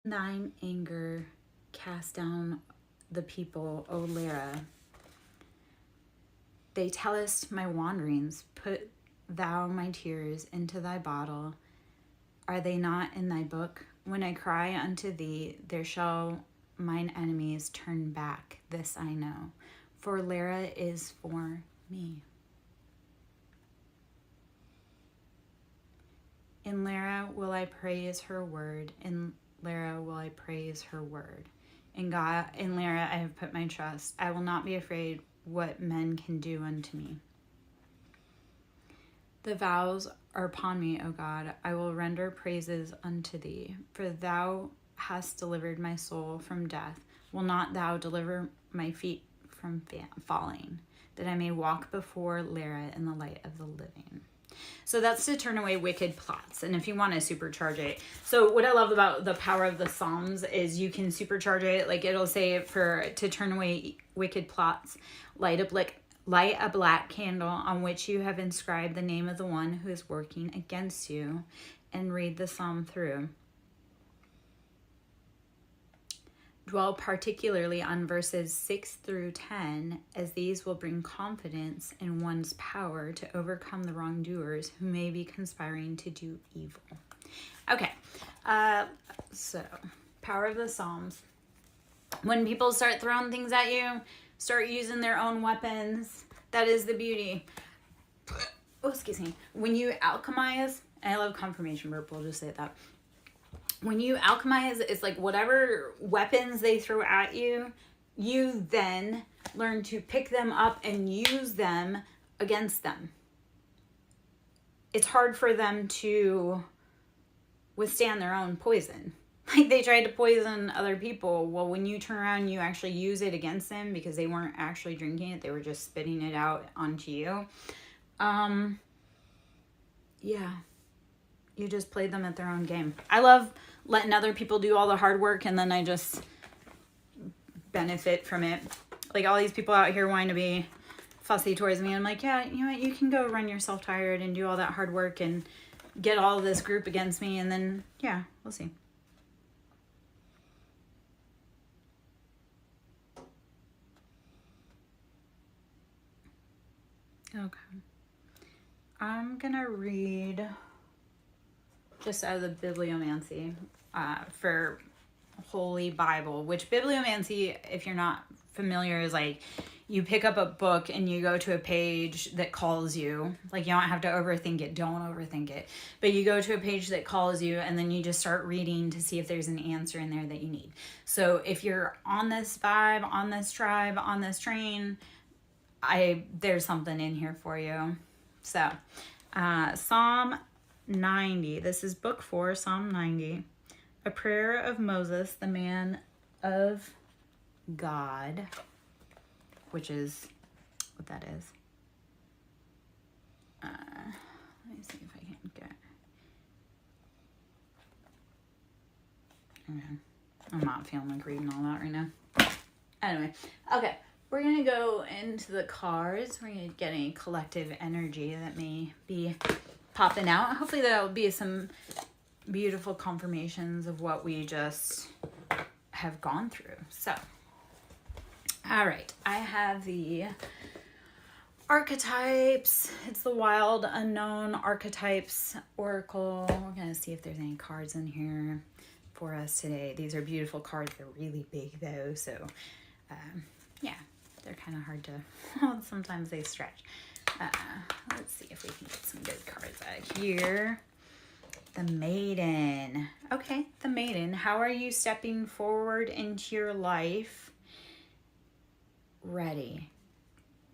thine anger cast down the people, O Lara. They tellest my wanderings. Put thou my tears into thy bottle. Are they not in thy book? When I cry unto thee, there shall mine enemies turn back. This I know. For Lara is for me. In Lara will I praise her word. In Lara will I praise her word. In God, in Lara I have put my trust. I will not be afraid what men can do unto me. The vows are upon me, O God. I will render praises unto thee. For thou hast delivered my soul from death. Will not thou deliver my feet from falling, that I may walk before Lara in the light of the living? So that's to turn away wicked plots. And if you want to supercharge it. So what I love about the power of the Psalms is you can supercharge it. Like it'll say to turn away wicked plots, light a black candle on which you have inscribed the name of the one who is working against you, and read the psalm through. Dwell particularly on verses 6 through 10, as these will bring confidence in one's power to overcome the wrongdoers who may be conspiring to do evil. Okay, so power of the Psalms. When people start throwing things at you, start using their own weapons. That is the beauty. Oh, excuse me. When you alchemize, and I love confirmation burp, we'll just say that. When you alchemize, it's like whatever weapons they throw at you, you then learn to pick them up and use them against them. It's hard for them to withstand their own poison. Like they tried to poison other people. Well, when you turn around, you actually use it against them because they weren't actually drinking it. They were just spitting it out onto you. Yeah. You just played them at their own game. I love letting other people do all the hard work and then I just benefit from it. Like all these people out here wanting to be fussy towards me. I'm like, yeah, you know what? You can go run yourself tired and do all that hard work and get all of this group against me. And then, yeah, we'll see. Okay. I'm going to read just out of the bibliomancy for Holy Bible, which bibliomancy, if you're not familiar, is like you pick up a book and you go to a page that calls you. Like you don't have to overthink it. Don't overthink it. But you go to a page that calls you and then you just start reading to see if there's an answer in there that you need. So if you're on this vibe, on this tribe, on this train, there's something in here for you. So Psalm 90. This is book 4, Psalm 90. A prayer of Moses, the man of God, which is what that is. Let me see if I can get. Okay. I'm not feeling like reading all that right now. Anyway, okay. We're going to go into the cards. We're going to get a collective energy that may be popping out. Hopefully there will be some beautiful confirmations of what we just have gone through. So, all right. I have the archetypes. It's the Wild Unknown Archetypes Oracle. We're going to see if there's any cards in here for us today. These are beautiful cards. They're really big though. So, yeah, they're kind of hard to, sometimes they stretch. Let's see if we can get some good cards out here. The Maiden. Okay, the Maiden. How are you stepping forward into your life? Ready.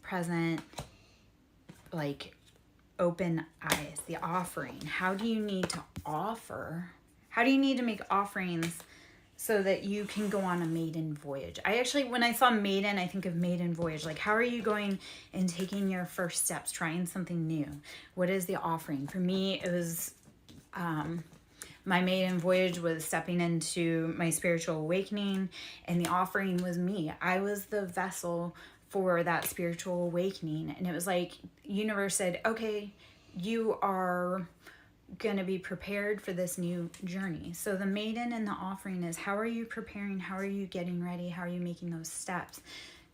Present. Like open eyes. The offering. How do you need to offer? How do you need to make offerings so that you can go on a maiden voyage? I actually, when I saw maiden, I think of maiden voyage. Like, how are you going and taking your first steps, trying something new? What is the offering? For me, it was, my maiden voyage was stepping into my spiritual awakening, and the offering was me. I was the vessel for that spiritual awakening. And it was like, universe said, okay, you are going to be prepared for this new journey. So the maiden and the offering is, how are you preparing? How are you getting ready? How are you making those steps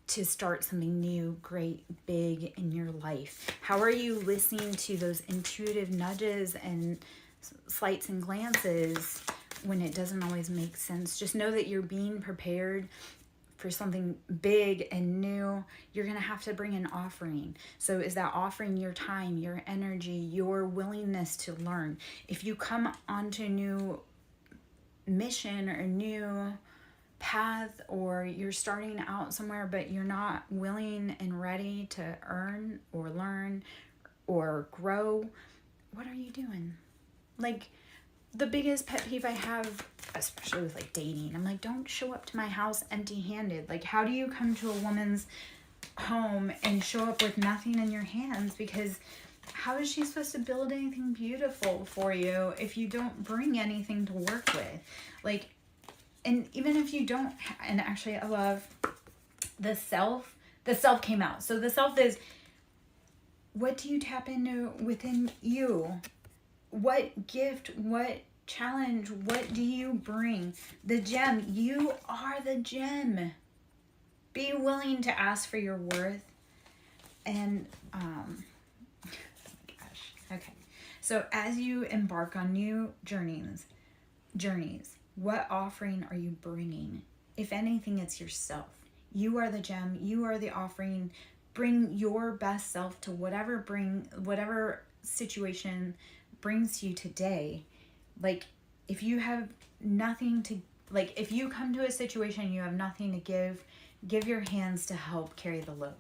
to start something new, great, big in your life? How are you listening to those intuitive nudges and slights and glances when it doesn't always make sense? Just know that you're being prepared for something big and new. You're going to have to bring an offering. So is that offering your time, your energy, your willingness to learn? If you come onto a new mission or a new path, or you're starting out somewhere but you're not willing and ready to earn or learn or grow, what are you doing? Like, the biggest pet peeve I have, especially with like dating, I'm like, don't show up to my house empty-handed. Like, how do you come to a woman's home and show up with nothing in your hands? Because how is she supposed to build anything beautiful for you if you don't bring anything to work with? Like, and even if you don't, and actually I love the self came out. So the self is, what do you tap into within you? What gift, what challenge, what do you bring? The gem, you are the gem. Be willing to ask for your worth. And, gosh, okay. So as you embark on new journeys, what offering are you bringing? If anything, it's yourself. You are the gem. You are the offering. Bring your best self to whatever situation brings you today. Like, if you have nothing to, like, if you come to a situation you have nothing to give your hands to help carry the load.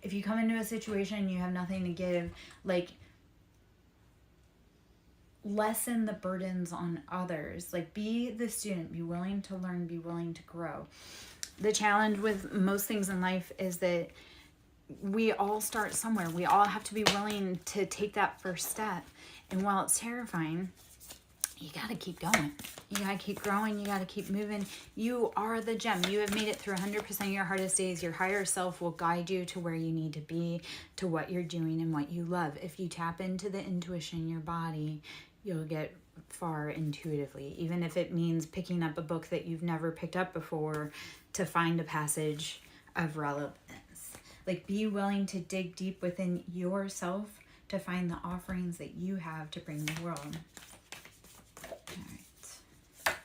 If you come into a situation you have nothing to give, like, lessen the burdens on others. Like, be the student, be willing to learn, be willing to grow. The challenge with most things in life is that we all start somewhere. We all have to be willing to take that first step. And while it's terrifying, you got to keep going. You got to keep growing. You got to keep moving. You are the gem. You have made it through 100% of your hardest days. Your higher self will guide you to where you need to be, to what you're doing and what you love. If you tap into the intuition in your body, you'll get far intuitively, even if it means picking up a book that you've never picked up before to find a passage of relevance. Like, be willing to dig deep within yourself to find the offerings that you have to bring the world. All right.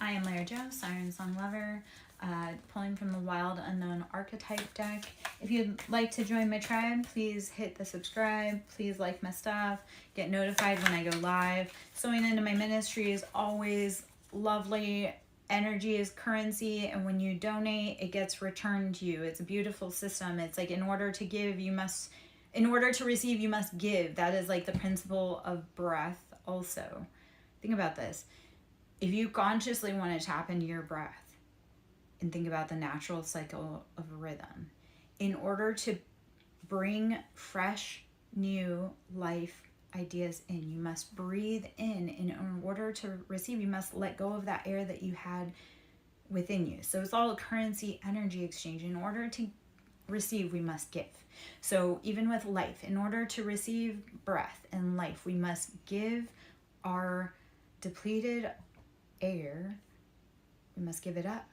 I am Lara Jo, SirenSong lover, pulling from the Wild Unknown Archetype deck. If you'd like to join my tribe, please hit the subscribe. Please like my stuff. Get notified when I go live. Sewing into my ministry is always lovely. Energy is currency, and when you donate, it gets returned to you. It's a beautiful system. It's like, in order to receive, you must give. That is like the principle of breath also. Think about this. If you consciously want to tap into your breath and think about the natural cycle of rhythm, in order to bring fresh, new life ideas in, you must breathe in. And in order to receive, you must let go of that air that you had within you. So it's all a currency energy exchange. In order to receive, we must give. So even with life, in order to receive breath and life, we must give our depleted air. We must give it up.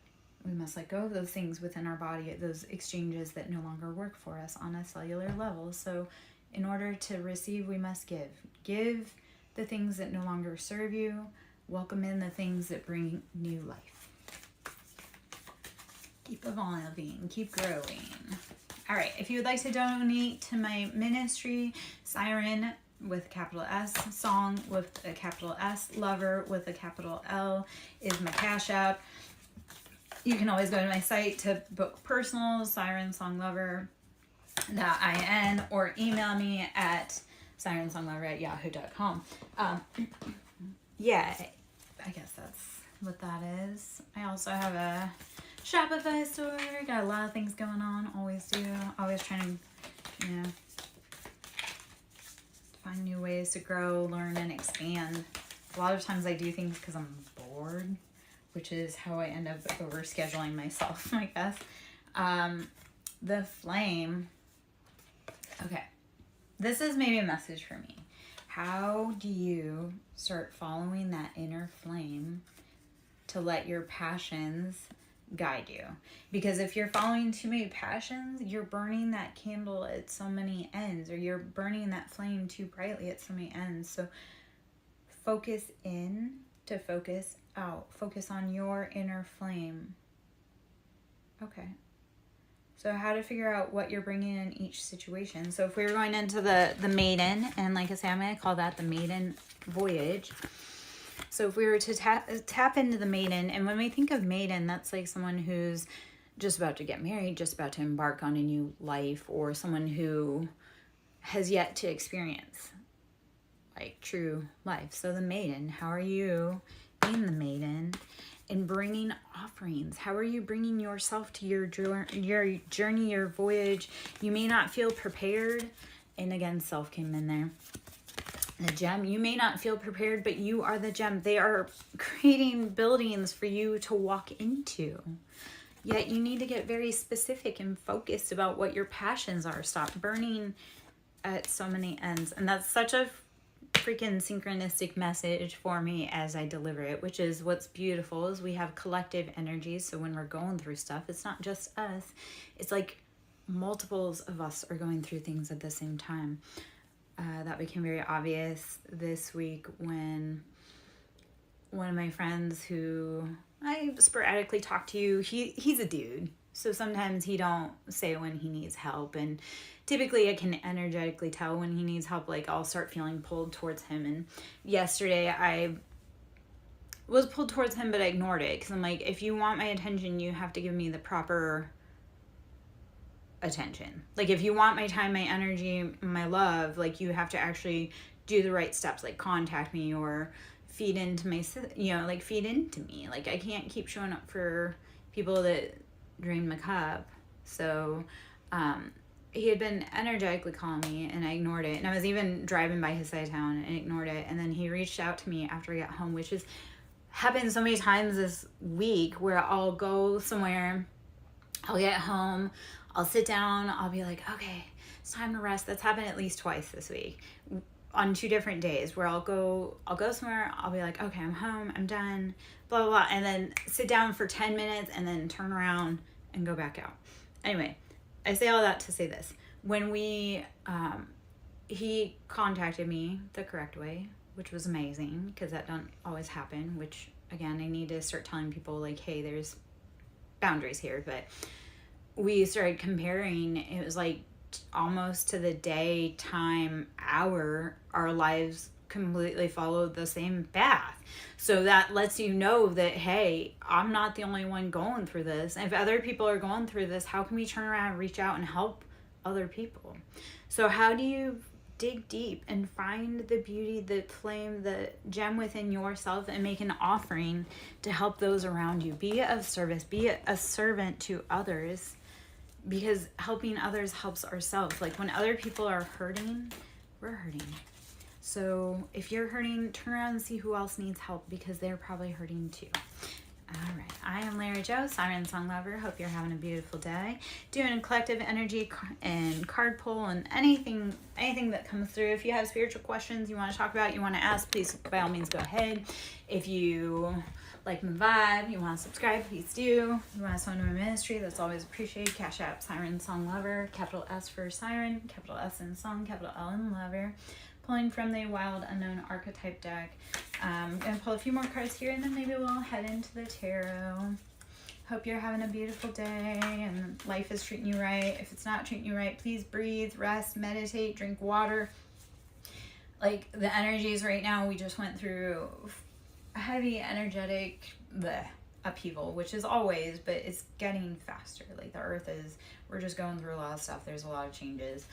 We must let go of those things within our body, those exchanges that no longer work for us on a cellular level. So in order to receive, we must give. Give the things that no longer serve you. Welcome in the things that bring new life. Keep evolving, keep growing. All right, if you would like to donate to my ministry, Siren with a capital S, Song with a capital S, Lover with a capital L is my Cash App. You can always go to my site to book personal, SirenSongLover.in, or email me at SirenSongLover@yahoo.com. Yeah, I guess that's what that is. I also have a Shopify store. Got a lot of things going on. Always do. Always trying to, find new ways to grow, learn, and expand. A lot of times I do things because I'm bored, which is how I end up overscheduling myself, I guess. The flame. Okay. This is maybe a message for me. How do you start following that inner flame to let your passions guide you? Because if you're following too many passions, you're burning that candle at so many ends, or you're burning that flame too brightly at so many ends. So focus in to focus out. Focus on your inner flame. Okay. So how to figure out what you're bringing in each situation. So if we were going into the maiden, and like I say, I'm going to call that the maiden voyage. So if we were to tap into the maiden, and when we think of maiden, that's like someone who's just about to get married, just about to embark on a new life, or someone who has yet to experience like true life. So the maiden, how are you being the maiden and bringing offerings? How are you bringing yourself to your journey, your voyage? You may not feel prepared. And again, self came in there. The gem, you may not feel prepared, but you are the gem. They are creating buildings for you to walk into. Yet you need to get very specific and focused about what your passions are. Stop burning at so many ends. And that's such a freaking synchronistic message for me as I deliver it, which is what's beautiful is we have collective energies. So when we're going through stuff, it's not just us. It's like multiples of us are going through things at the same time. That became very obvious this week when one of my friends who I sporadically talk to, he's a dude. So sometimes he don't say when he needs help. And typically I can energetically tell when he needs help. Like I'll start feeling pulled towards him. And yesterday I was pulled towards him, but I ignored it. Because I'm like, if you want my attention, you have to give me the proper attention. Like if you want my time, my energy, my love, like you have to actually do the right steps, like contact me or feed into my, like feed into me. Like I can't keep showing up for people that drain my cup. So he had been energetically calling me and I ignored it. And I was even driving by his side of town and ignored it. And then he reached out to me after I got home, which has happened so many times this week where I'll go somewhere, I'll get home, I'll sit down, I'll be like, okay, it's time to rest. That's happened at least twice this week on 2 different days where I'll go somewhere, I'll be like, okay, I'm home, I'm done, blah, blah, blah, and then sit down for 10 minutes and then turn around and go back out. Anyway, I say all that to say this. When he contacted me the correct way, which was amazing because that don't always happen, which again, I need to start telling people like, hey, there's boundaries here, but we started comparing. It was like almost to the day, time, hour, our lives completely followed the same path. So that lets you know that, hey, I'm not the only one going through this. And if other people are going through this, how can we turn around and reach out and help other people? So how do you dig deep and find the beauty, the flame, the gem within yourself and make an offering to help those around you? Be of service, be a servant to others, because helping others helps ourselves. Like when other people are hurting, we're hurting. So if you're hurting, turn around and see who else needs help because they're probably hurting too. All right. I am Larry Jo, SirenSong lover. Hope you're having a beautiful day. Doing a collective energy and card pull and anything that comes through. If you have spiritual questions you want to talk about, you want to ask, please by all means go ahead. If you like my vibe, you want to subscribe, please do. You want to sign to my ministry, that's always appreciated. Cash App, SirenSong lover, capital S for Siren, capital S in Song, capital L in Lover. Pulling from the Wild Unknown Archetype deck. I'm going to pull a few more cards here and then maybe we'll head into the tarot. Hope you're having a beautiful day and life is treating you right. If it's not treating you right, please breathe, rest, meditate, drink water. Like the energies right now, we just went through heavy energetic upheaval, which is always, but it's getting faster. Like the earth we're just going through a lot of stuff. There's a lot of changes.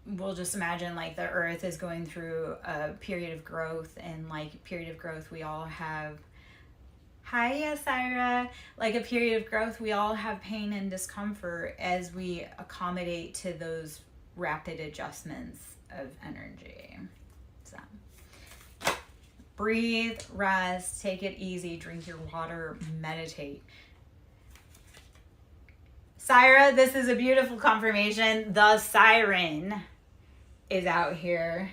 We'll just imagine like the earth is going through a period of growth, and like period of growth we all have, hi Syra, like a period of growth we all have pain and discomfort as we accommodate to those rapid adjustments of energy. So breathe, rest, take it easy, drink your water, meditate. Syra, this is a beautiful confirmation. The siren is out here.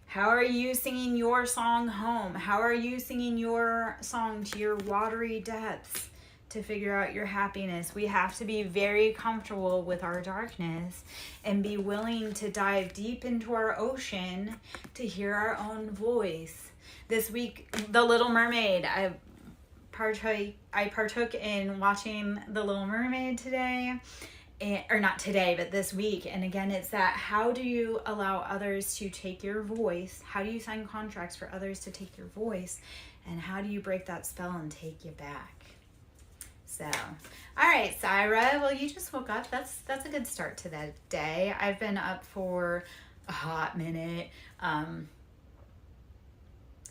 How are you singing your song home? How are you singing your song to your watery depths to figure out your happiness? We have to be very comfortable with our darkness and be willing to dive deep into our ocean to hear our own voice. This week, The Little Mermaid. I partook in watching The Little Mermaid today. Or not today, but this week. And again, it's that, how do you allow others to take your voice? How do you sign contracts for others to take your voice? And how do you break that spell and take you back? So, all right, Syra, well, you just woke up. That's a good start to that day. I've been up for a hot minute.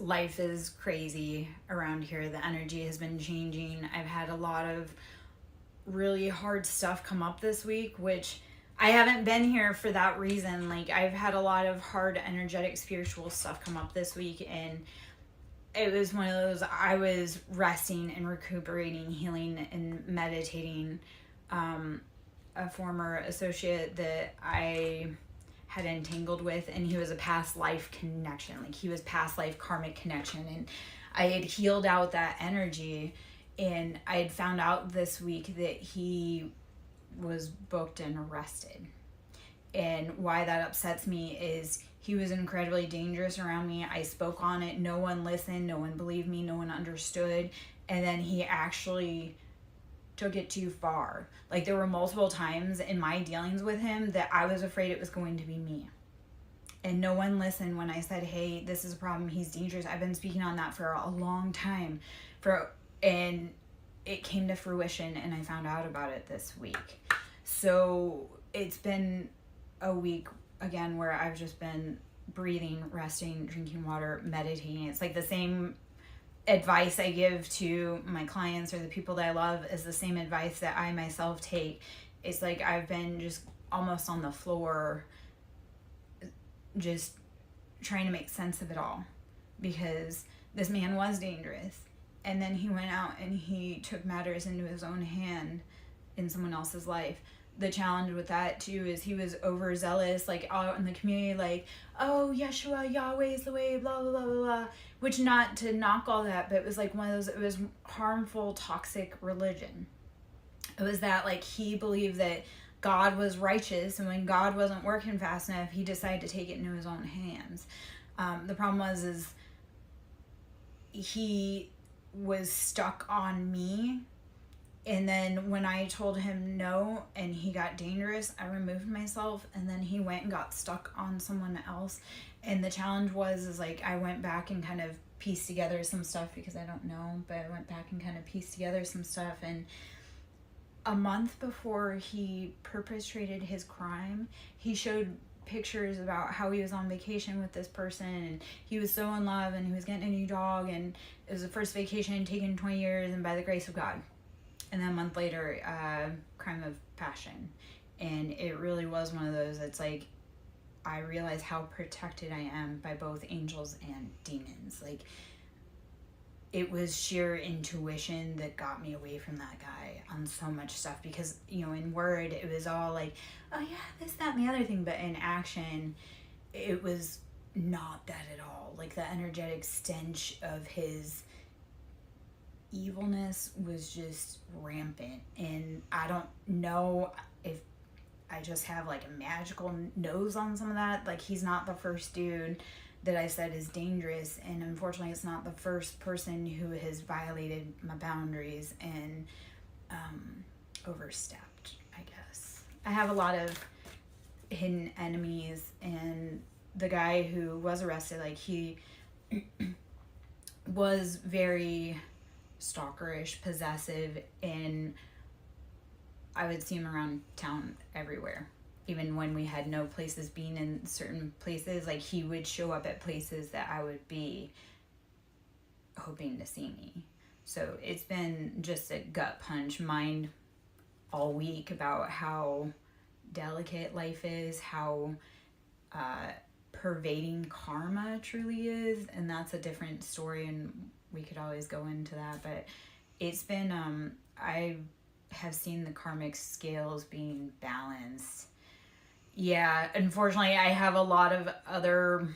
Life is crazy around here. The energy has been changing. I've had a lot of really hard stuff come up this week, which I haven't been here for that reason. Like, I've had a lot of hard, energetic, spiritual stuff come up this week, and it was one of those, I was resting and recuperating, healing and meditating. A former associate that I had entangled with, and he was a past life connection. Like, he was past life karmic connection, and I had healed out that energy. And I had found out this week that he was booked and arrested. And why that upsets me is he was incredibly dangerous around me. I spoke on it. No one listened. No one believed me. No one understood. And then he actually took it too far. Like, there were multiple times in my dealings with him that I was afraid it was going to be me. And no one listened when I said, hey, this is a problem. He's dangerous. I've been speaking on that for a long time. And it came to fruition, and I found out about it this week. So it's been a week, again, where I've just been breathing, resting, drinking water, meditating. It's like the same advice I give to my clients or the people that I love is the same advice that I myself take. It's like I've been just almost on the floor, just trying to make sense of it all, because this man was dangerous. And then he went out and he took matters into his own hand in someone else's life. The challenge with that too is he was overzealous, like out in the community, like, oh, Yeshua, Yahweh is the way, blah, blah, blah, blah, blah. Which, not to knock all that, but it was like one of those, it was harmful, toxic religion. It was that, like, he believed that God was righteous, and when God wasn't working fast enough, he decided to take it into his own hands. The problem is he was stuck on me, and then when I told him no and he got dangerous, I removed myself, and then he went and got stuck on someone else. And the challenge is like, I went back and kind of pieced together some stuff, because I don't know, but I went back and kind of pieced together some stuff. And a month before he perpetrated his crime, he showed pictures about how he was on vacation with this person, and he was so in love, and he was getting a new dog, and it was the first vacation taken in 20 years, and by the grace of God. And then a month later, crime of passion. And it really was one of those, it's like, I realize how protected I am by both angels and demons. Like, it was sheer intuition that got me away from that guy on so much stuff, because, you know, in word, it was all like, oh yeah, this, that, and the other thing, but in action, it was not that at all. Like, the energetic stench of his evilness was just rampant, and I don't know if I just have like a magical nose on some of that. Like, he's not the first dude that I said is dangerous, and unfortunately it's not the first person who has violated my boundaries and overstepped, I guess. I have a lot of hidden enemies, and the guy who was arrested, like, he was very stalkerish, possessive, and I would see him around town everywhere. Even when we had no places being in certain places, like, he would show up at places that I would be hoping to see me. So it's been just a gut punch mind all week about how delicate life is, how pervading karma truly is, and that's a different story, and we could always go into that. But it's been I have seen the karmic scales being balanced. Yeah, unfortunately, I have a lot of other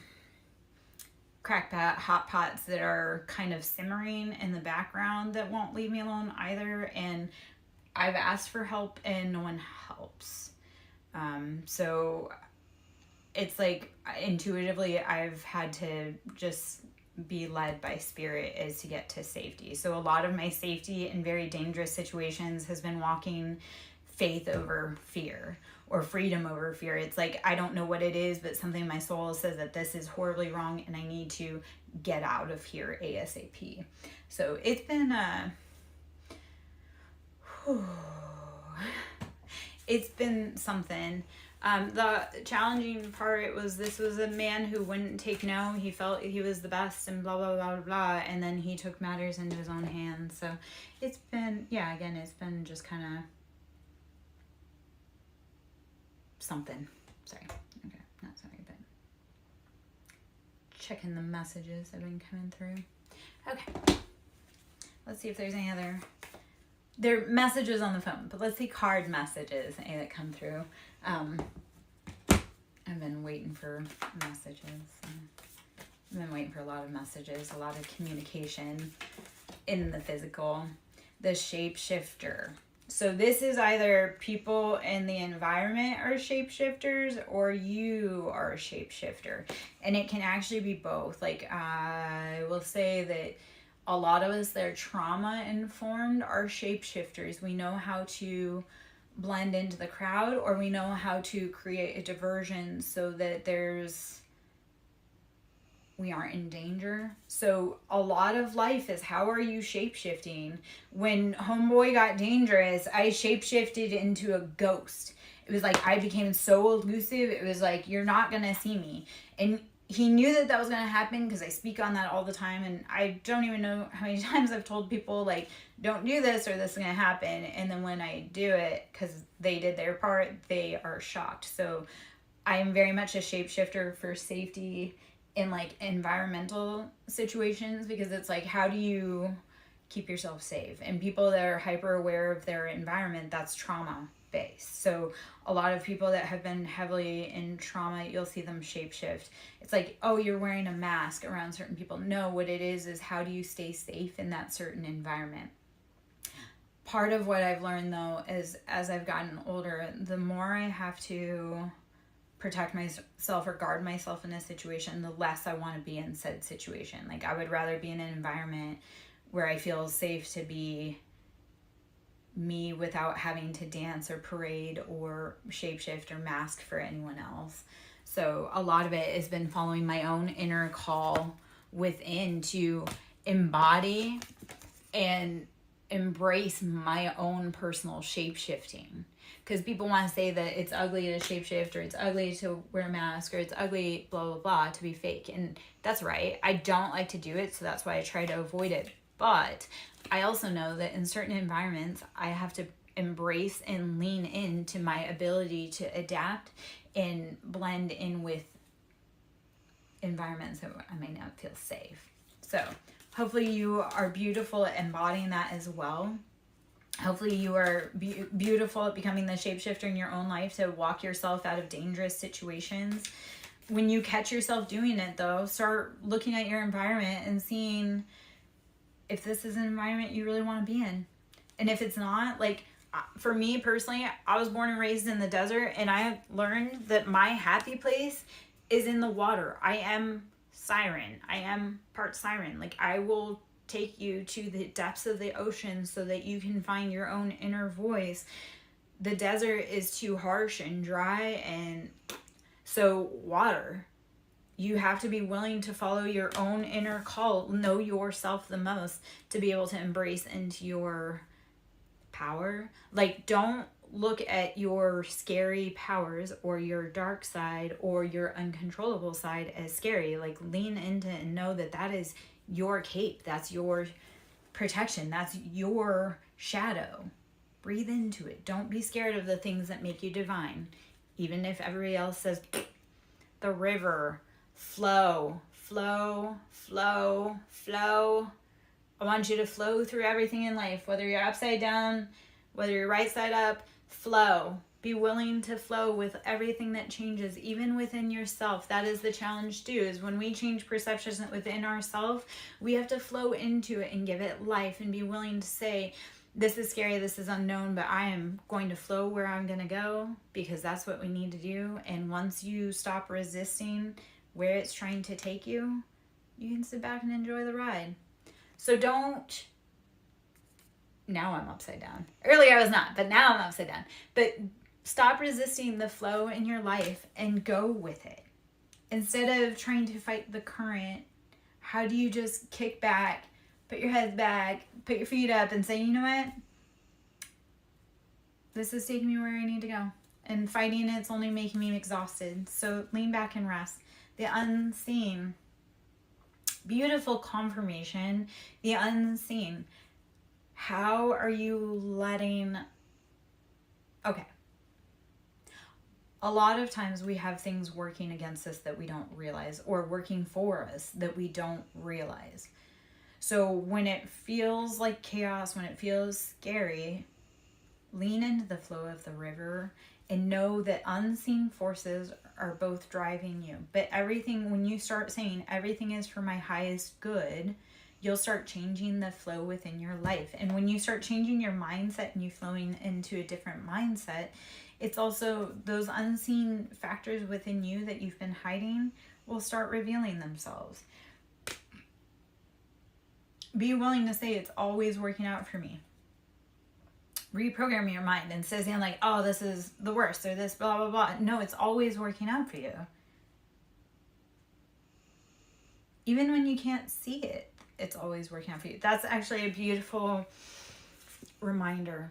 hot pots that are kind of simmering in the background that won't leave me alone either. And I've asked for help and no one helps. So it's like intuitively I've had to just be led by spirit is to get to safety. So a lot of my safety in very dangerous situations has been walking faith over fear or freedom over fear. It's like, I don't know what it is, but something in my soul says that this is horribly wrong and I need to get out of here ASAP. So it's been it's been something. The challenging part was this was a man who wouldn't take no. He felt he was the best and blah, blah, blah, blah. And then he took matters into his own hands. So it's been, again, it's been just kind of something. Sorry. Okay, not sorry, but checking the messages that have been coming through. Okay. Let's see if there's any other... There are messages on the phone, but let's see card messages that come through. I've been waiting for messages. I've been waiting for a lot of messages, a lot of communication in the physical. The shapeshifter. So this is either people in the environment are shapeshifters or you are a shapeshifter. And it can actually be both. Like I will say that a lot of us that are trauma informed are shapeshifters. We know how to blend into the crowd, or we know how to create a diversion so that we aren't in danger. So a lot of life is, how are you shapeshifting? When homeboy got dangerous, I shapeshifted into a ghost. It was like I became so elusive. It was like, you're not gonna see me. And he knew that was going to happen because I speak on that all the time. And I don't even know how many times I've told people, like, don't do this or this is going to happen. And then when I do it, because they did their part, they are shocked. So I'm very much a shapeshifter for safety in, like, environmental situations, because it's like, how do you keep yourself safe? And people that are hyper aware of their environment, that's trauma based. So a lot of people that have been heavily in trauma, you'll see them shapeshift. It's like, oh, you're wearing a mask around certain people. No, what it is how do you stay safe in that certain environment? Part of what I've learned though is, as I've gotten older, the more I have to protect myself or guard myself in a situation, the less I want to be in said situation. Like I would rather be in an environment where I feel safe to be me without having to dance or parade or shapeshift or mask for anyone else. So a lot of it has been following my own inner call within to embody and embrace my own personal shapeshifting. Because people want to say that it's ugly to shapeshift, or it's ugly to wear a mask, or it's ugly blah blah blah to be fake. And that's right, I don't like to do it, so that's why I try to avoid it. But I also know that in certain environments, I have to embrace and lean into my ability to adapt and blend in with environments that I may not feel safe. So hopefully you are beautiful at embodying that as well. Hopefully you are beautiful at becoming the shapeshifter in your own life to walk yourself out of dangerous situations. When you catch yourself doing it though, start looking at your environment and seeing if this is an environment you really want to be in. And if it's not, like for me personally, I was born and raised in the desert, and I have learned that my happy place is in the water. I am siren. I am part siren. Like I will take you to the depths of the ocean so that you can find your own inner voice. The desert is too harsh and dry, and so water. You have to be willing to follow your own inner call, know yourself the most to be able to embrace into your power. Like, don't look at your scary powers or your dark side or your uncontrollable side as scary. Like, lean into and know that that is your cape. That's your protection. That's your shadow. Breathe into it. Don't be scared of the things that make you divine. Even if everybody else says, the river, flow, flow, flow, flow. I want you to flow through everything in life, whether you're upside down, whether you're right side up, flow. Be willing to flow with everything that changes, even within yourself. That is the challenge too, is when we change perceptions within ourselves, we have to flow into it and give it life and be willing to say, this is scary, this is unknown, but I am going to flow where I'm going to go, because that's what we need to do. And once you stop resisting where it's trying to take you, you can sit back and enjoy the ride. So don't, now I'm upside down. Earlier I was not, but now I'm upside down. But stop resisting the flow in your life and go with it. Instead of trying to fight the current, how do you just kick back, put your head back, put your feet up and say, you know what? This is taking me where I need to go. And fighting it's only making me exhausted. So lean back and rest. The unseen. Beautiful confirmation. The unseen. How are you letting... Okay. A lot of times we have things working against us that we don't realize, or working for us that we don't realize. So when it feels like chaos, when it feels scary, lean into the flow of the river and know that unseen forces are both driving you. But everything, when you start saying everything is for my highest good, you'll start changing the flow within your life. And when you start changing your mindset and you flowing into a different mindset, it's also those unseen factors within you that you've been hiding will start revealing themselves. Be willing to say it's always working out for me. Reprogram your mind and says, like, oh, this is the worst, or this blah, blah, blah. No, it's always working out for you. Even when you can't see it, it's always working out for you. That's actually a beautiful reminder.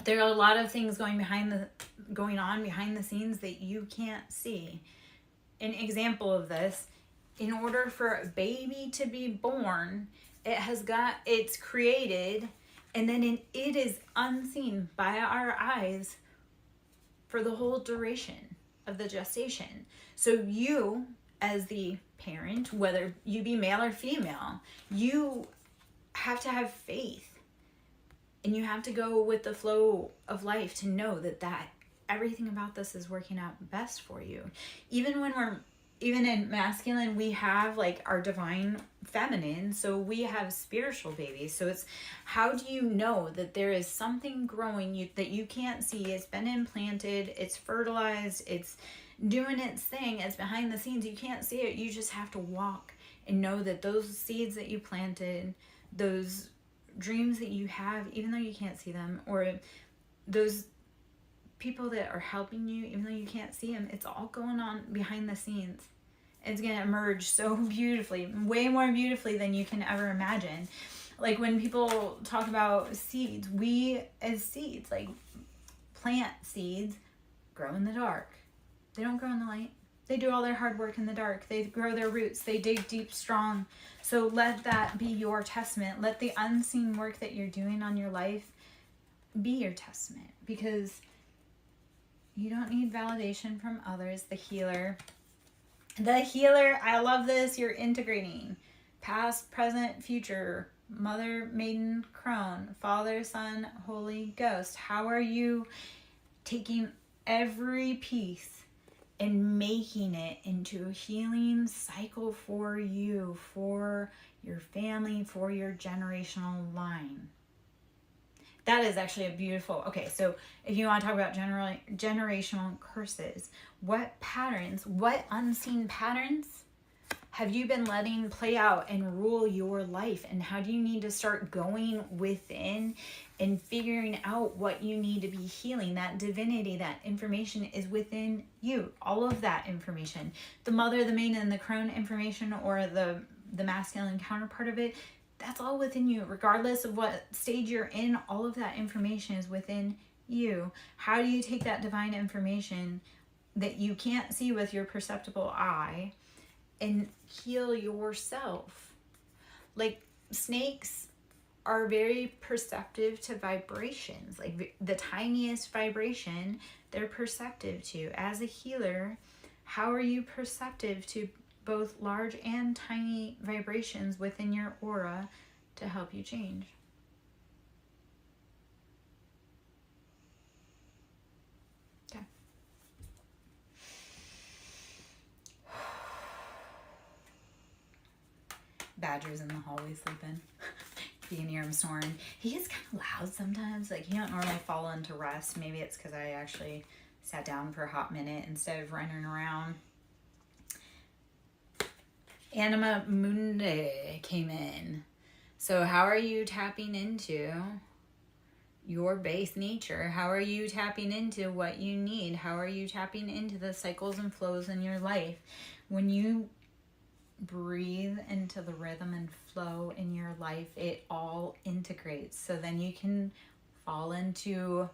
There are a lot of things going on behind the scenes that you can't see. An example of this, in order for a baby to be born, it's created, and then it is unseen by our eyes for the whole duration of the gestation. So you, as the parent, whether you be male or female, you have to have faith. And you have to go with the flow of life to know that everything about this is working out best for you. Even in masculine, we have like our divine feminine, so we have spiritual babies. So it's, how do you know that there is something growing that you can't see? It's been implanted, it's fertilized, it's doing its thing, it's behind the scenes. You can't see it. You just have to walk and know that those seeds that you planted, those dreams that you have, even though you can't see them, or those people that are helping you, even though you can't see them, it's all going on behind the scenes. It's going to emerge so beautifully, way more beautifully than you can ever imagine. Like when people talk about seeds, we as seeds, like plant seeds, grow in the dark. They don't grow in the light. They do all their hard work in the dark. They grow their roots. They dig deep, strong. So let that be your testament. Let the unseen work that you're doing on your life be your testament, because you don't need validation from others. The healer, I love this. You're integrating past, present, future, mother, maiden, crone, Father, Son, Holy Ghost. How are you taking every piece and making it into a healing cycle for you, for your family, for your generational line? That is actually a beautiful... Okay, so if you want to talk about generational curses, what patterns, what unseen patterns have you been letting play out and rule your life? And how do you need to start going within and figuring out what you need to be healing? That divinity, that information is within you. All of that information. The mother, the maiden, and the crone information, or the masculine counterpart of it, that's all within you. Regardless of what stage you're in, all of that information is within you. How do you take that divine information that you can't see with your perceptible eye and heal yourself? Like snakes are very perceptive to vibrations. Like the tiniest vibration, they're perceptive to. As a healer, how are you perceptive to both large and tiny vibrations within your aura to help you change? Badger's in the hallway sleeping. You can hear him snoring. He is kind of loud sometimes. Like, he don't normally fall into rest. Maybe it's because I actually sat down for a hot minute instead of running around. Anima Mundi came in. So how are you tapping into your base nature? How are you tapping into what you need? How are you tapping into the cycles and flows in your life? When you breathe into the rhythm and flow in your life, it all integrates. So then you can fall into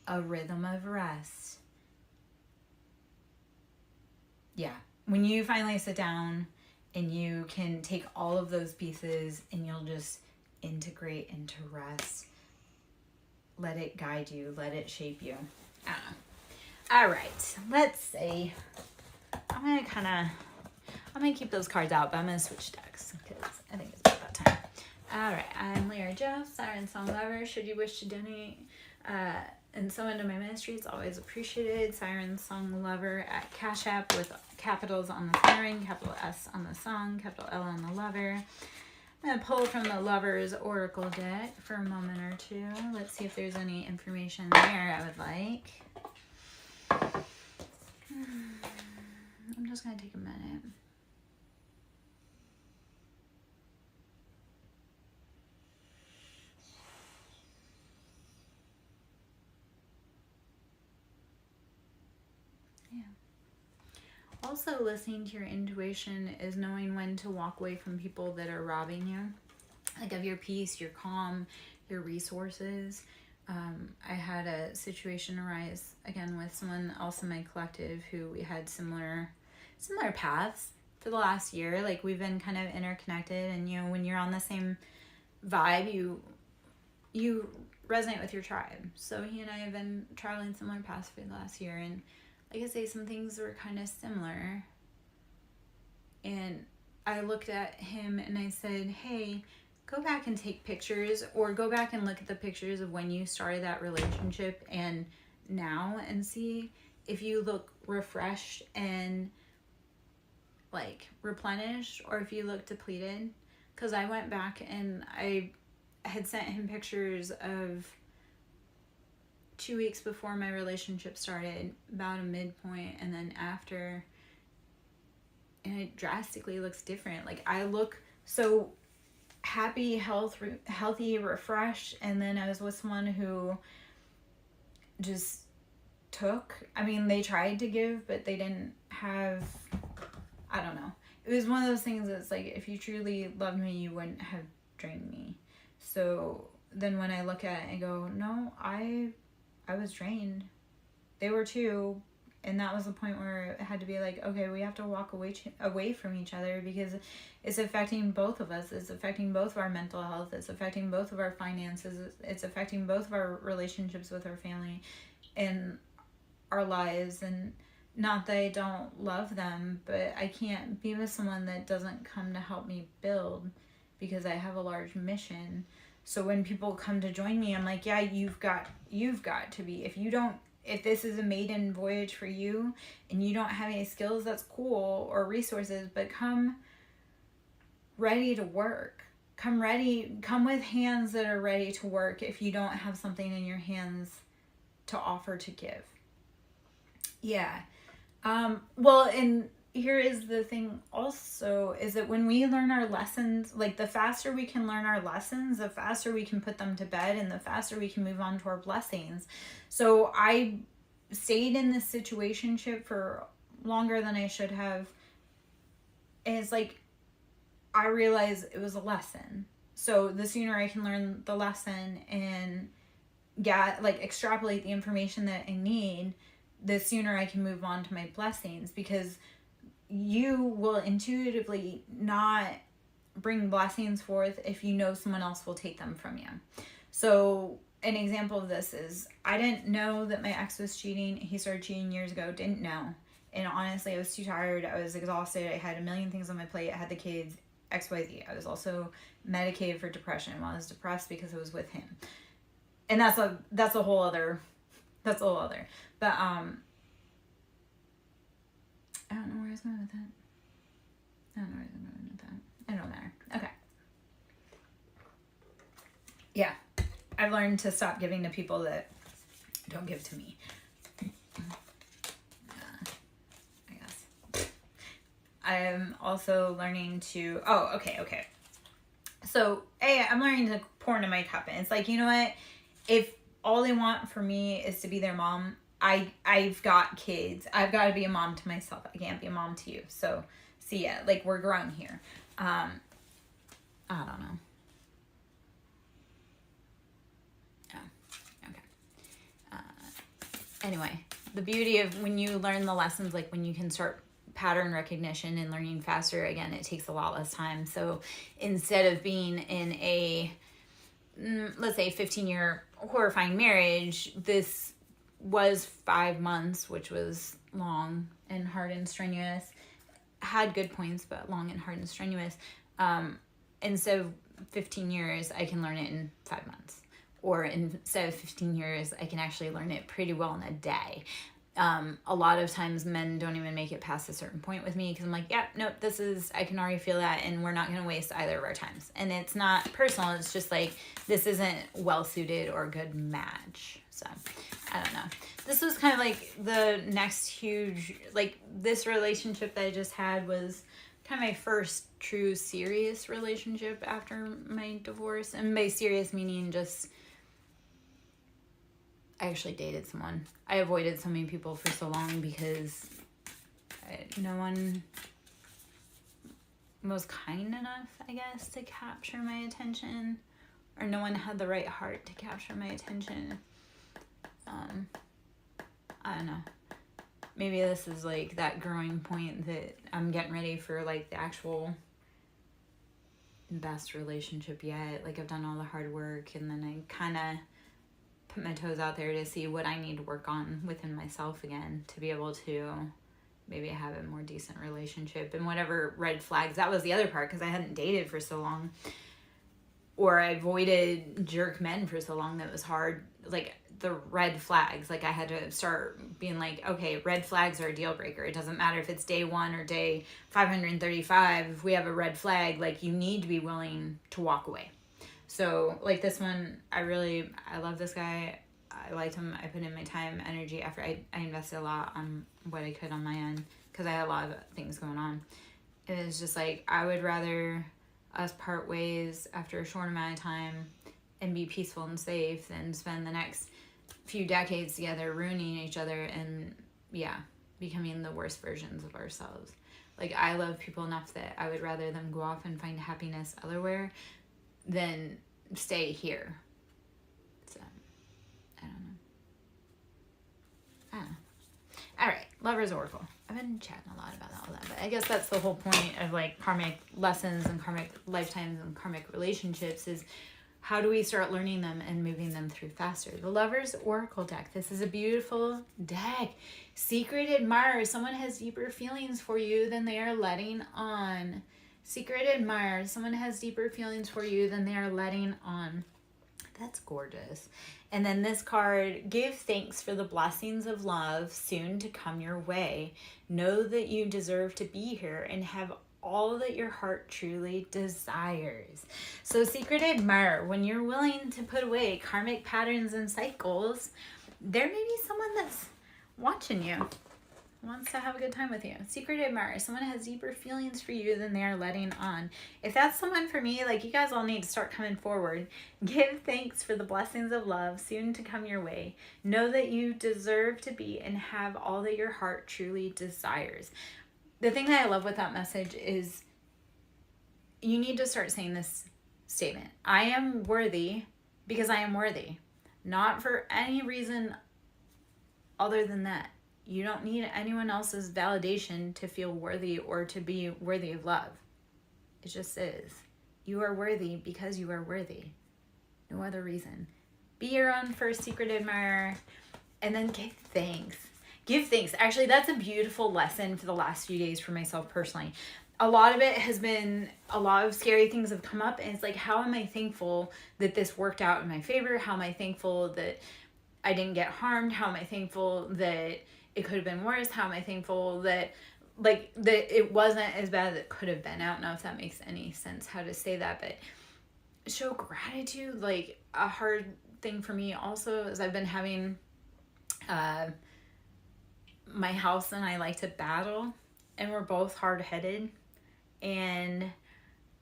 a rhythm of rest. Yeah. When you finally sit down and you can take all of those pieces and you'll just integrate into rest. Let it guide you. Let it shape you. All right. Let's see. I'm going to keep those cards out, but I'm going to switch decks because I think it's about that time. All right. I'm Lyra Joe, SirenSong lover. Should you wish to donate and sow into my ministry, it's always appreciated. SirenSong lover at Cash App with capitals on the siren, capital S on the song, capital L on the lover. I'm going to pull from the Lover's Oracle deck for a moment or two. Let's see if there's any information there I would like. I'm just going to take a minute. Also, listening to your intuition is knowing when to walk away from people that are robbing you, like of your peace, your calm, your resources. I had a situation arise again with someone else in my collective who we had similar paths for the last year. Like, we've been kind of interconnected, and you know, when you're on the same vibe, you resonate with your tribe. So he and I have been traveling similar paths for the last year, and like I say, some things were kind of similar. And I looked at him and I said, hey, go back and take pictures, or go back and look at the pictures of when you started that relationship and now, and see if you look refreshed and like replenished, or if you look depleted. Because I went back and I had sent him pictures of 2 weeks before my relationship started, about a midpoint, and then after, and it drastically looks different. Like, I look so happy, healthy, refreshed, and then I was with someone who just took. I mean, they tried to give, but they didn't have, I don't know. It was one of those things that's like, if you truly loved me, you wouldn't have drained me. So then when I look at it, I go, no, I was drained. They were too. And that was the point where it had to be like, okay, we have to walk away from each other, because it's affecting both of us. It's affecting both of our mental health. It's affecting both of our finances. It's affecting both of our relationships with our family and our lives. And not that I don't love them, but I can't be with someone that doesn't come to help me build, because I have a large mission. So when people come to join me, I'm like, yeah, you've got to be. If this is a maiden voyage for you and you don't have any skills, that's cool, or resources, but come ready to work. Come with hands that are ready to work if you don't have something in your hands to offer to give. Yeah. Well, and here is the thing also, is that when we learn our lessons, like, the faster we can learn our lessons, the faster we can put them to bed, and the faster we can move on to our blessings. So I stayed in this situationship for longer than I should have. And it's like, I realized it was a lesson. So the sooner I can learn the lesson and extrapolate the information that I need, the sooner I can move on to my blessings, because you will intuitively not bring blessings forth if you know someone else will take them from you. So an example of this is, I didn't know that my ex was cheating. He started cheating years ago. Didn't know. And honestly, I was too tired. I was exhausted. I had a million things on my plate. I had the kids, XYZ. I was also medicated for depression. Well, I was depressed because I was with him. And that's a whole other. But I don't know where I was going with that. It don't matter. Okay. Yeah. I've learned to stop giving to people that don't give to me. I guess. I'm also learning to... Oh, okay. So, I'm learning to pour into my cup. And it's like, you know what? If all they want for me is to be their mom, I've got kids. I've got to be a mom to myself. I can't be a mom to you. So, see ya. Like, we're grown here. I don't know. Oh, okay. Anyway, the beauty of when you learn the lessons, like when you can start pattern recognition and learning faster, again, it takes a lot less time. So instead of being in a, let's say, 15-year horrifying marriage, this was 5 months, which was long and hard and strenuous. Had good points, but long and hard and strenuous. Instead of 15 years, I can learn it in 5 months. Or instead of 15 years, I can actually learn it pretty well in a day. A lot of times men don't even make it past a certain point with me because I'm like, yeah, nope, I can already feel that, and we're not going to waste either of our times. And it's not personal. It's just like, this isn't well-suited or a good match. So, I don't know. This was kind of like the next huge, like this relationship that I just had was kind of my first true serious relationship after my divorce. And by serious meaning just... I actually dated someone. I avoided so many people for so long because no one was kind enough, I guess, to capture my attention. Or no one had the right heart to capture my attention. I don't know. Maybe this is like that growing point that I'm getting ready for, like the actual best relationship yet. Like I've done all the hard work, and then I kind of put my toes out there to see what I need to work on within myself again to be able to maybe have a more decent relationship. And whatever red flags, that was the other part, because I hadn't dated for so long, or I avoided jerk men for so long that it was hard. Like the red flags, like I had to start being like, okay, red flags are a deal breaker. It doesn't matter if it's day 1 or day 535. If we have a red flag, like you need to be willing to walk away. So, like this one, I love this guy. I liked him. I put in my time, energy, effort. I invested a lot on what I could on my end because I had a lot of things going on. It was just like, I would rather us part ways after a short amount of time and be peaceful and safe than spend the next few decades together ruining each other and, becoming the worst versions of ourselves. Like, I love people enough that I would rather them go off and find happiness elsewhere than stay here. So, I don't know. All right, Lover's Oracle. I've been chatting a lot about all that, but I guess that's the whole point of like karmic lessons and karmic lifetimes and karmic relationships is how do we start learning them and moving them through faster? The Lover's Oracle deck. This is a beautiful deck. Secret admirer. Someone has deeper feelings for you than they are letting on. Secret admirer. Someone has deeper feelings for you than they are letting on. That's gorgeous. And then this card, give thanks for the blessings of love soon to come your way. Know that you deserve to be here and have all that your heart truly desires. So secret admirer, when you're willing to put away karmic patterns and cycles, there may be someone that's watching you, wants to have a good time with you. Secret admirer, someone has deeper feelings for you than they are letting on. If that's someone for me, like you guys all need to start coming forward. Give thanks for the blessings of love soon to come your way. Know that you deserve to be and have all that your heart truly desires. The thing that I love with that message is you need to start saying this statement. I am worthy because I am worthy. Not for any reason other than that. You don't need anyone else's validation to feel worthy or to be worthy of love. It just is. You are worthy because you are worthy. No other reason. Be your own first secret admirer and then give thanks. Give thanks. Actually, that's a beautiful lesson for the last few days for myself personally. A lot of it has been, a lot of scary things have come up, and it's like, how am I thankful that this worked out in my favor? How am I thankful that I didn't get harmed? How am I thankful that it could have been worse? How am I thankful that, like, that it wasn't as bad as it could have been? I don't know if that makes any sense how to say that, but show gratitude. Like, a hard thing for me also is I've been having my house and I like to battle, and we're both hard-headed. And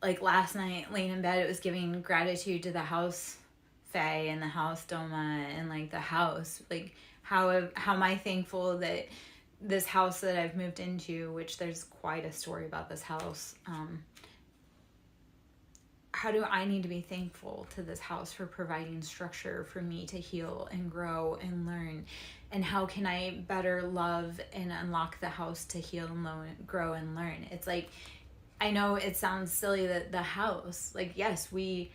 like last night, laying in bed, it was giving gratitude to the house Faye and the house Doma and like the house. Like how am I thankful that this house that I've moved into, which there's quite a story about this house. How do I need to be thankful to this house for providing structure for me to heal and grow and learn? And how can I better love and unlock the house to heal and grow and learn? It's like, I know it sounds silly that the house, like, yes, we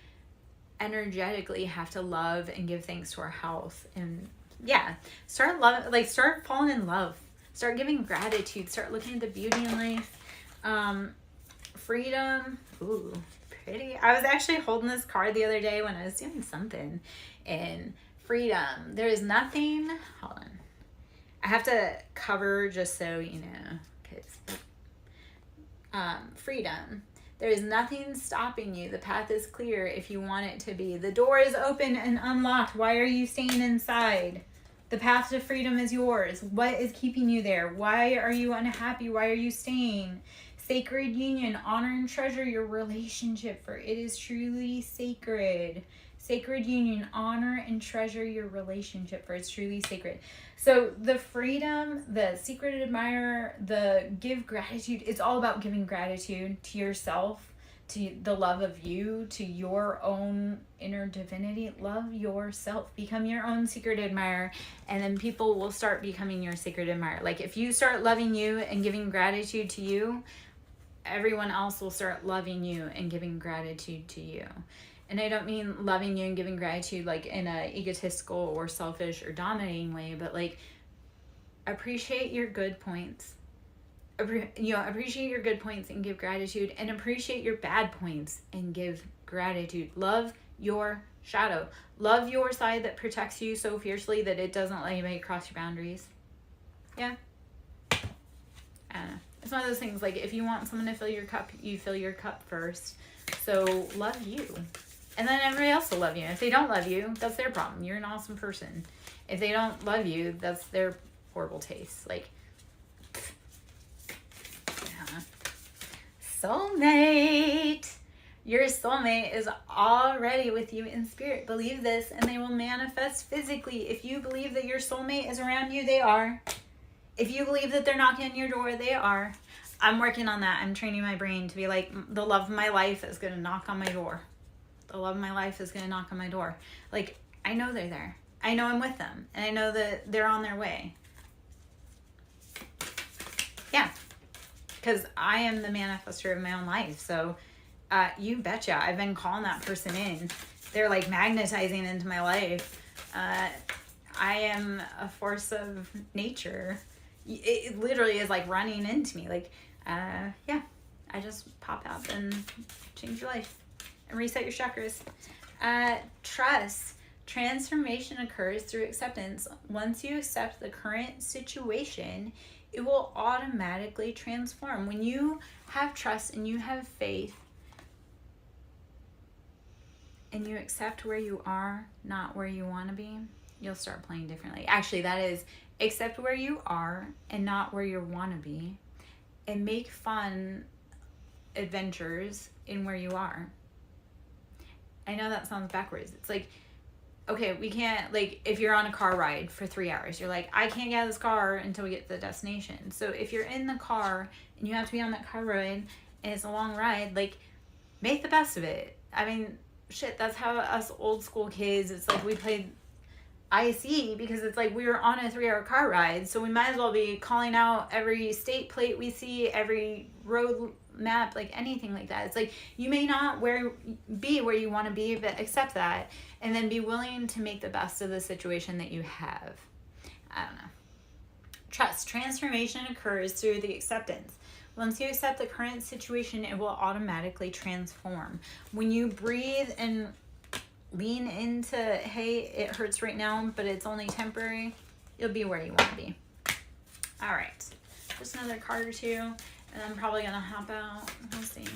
energetically have to love and give thanks to our house. And yeah, start falling in love. Start giving gratitude. Start looking at the beauty in life. Freedom. Ooh, pretty. I was actually holding this card the other day when I was doing something. And freedom. There is nothing. Hold on. I have to cover just so you know. Because freedom. There is nothing stopping you. The path is clear if you want it to be. The door is open and unlocked. Why are you staying inside? The path to freedom is yours. What is keeping you there? Why are you unhappy? Why are you staying? Sacred union. Honor and treasure your relationship, for it is truly sacred. Sacred union. Honor and treasure your relationship, for it's truly sacred. So the freedom, the secret admirer, the give gratitude, it's all about giving gratitude to yourself, to the love of you, to your own inner divinity. Love yourself. Become your own secret admirer, and then people will start becoming your secret admirer. Like if you start loving you and giving gratitude to you, everyone else will start loving you and giving gratitude to you. And I don't mean loving you and giving gratitude like in a egotistical or selfish or dominating way, but like appreciate your good points. Appreciate your good points and give gratitude, and appreciate your bad points and give gratitude. Love your shadow. Love your side that protects you so fiercely that it doesn't let anybody cross your boundaries. Yeah. I don't know. It's one of those things, like if you want someone to fill your cup, you fill your cup first. So love you. And then everybody else will love you. If they don't love you, that's their problem. You're an awesome person. If they don't love you, that's their horrible taste. Like, yeah. Soulmate. Your soulmate is already with you in spirit. Believe this, and they will manifest physically. If you believe that your soulmate is around you, they are. If you believe that they're knocking on your door, they are. I'm working on that. I'm training my brain to be like, the love of my life is going to knock on my door. The love of my life is going to knock on my door. Like, I know they're there. I know I'm with them. And I know that they're on their way. Yeah. Because I am the manifester of my own life. So, you betcha. I've been calling that person in. They're like magnetizing into my life. I am a force of nature. It literally is like running into me. Like, yeah. I just pop out and change your life. And reset your chakras. Trust. Transformation occurs through acceptance. Once you accept the current situation, it will automatically transform. When you have trust and you have faith and you accept where you are, not where you want to be, you'll start playing differently. Actually, that is, accept where you are and not where you want to be, and make fun adventures in where you are. I know that sounds backwards. It's like, okay, we can't, like, if you're on a car ride for 3 hours, you're like, I can't get out of this car until we get to the destination. So if you're in the car and you have to be on that car ride and it's a long ride, like, make the best of it. I mean, shit, that's how us old school kids, it's like we played IC because it's like we were on a 3-hour car ride. So we might as well be calling out every state plate we see, every road map, like anything like that. It's like you may not be where you want to be, but accept that and then be willing to make the best of the situation that you have. I don't know. Trust. Transformation occurs through the acceptance. Once you accept the current situation, it will automatically transform. When you breathe and lean into, hey, it hurts right now, but it's only temporary, you'll be where you want to be. All right. Just another card or two. And I'm probably going to hop out. We'll see.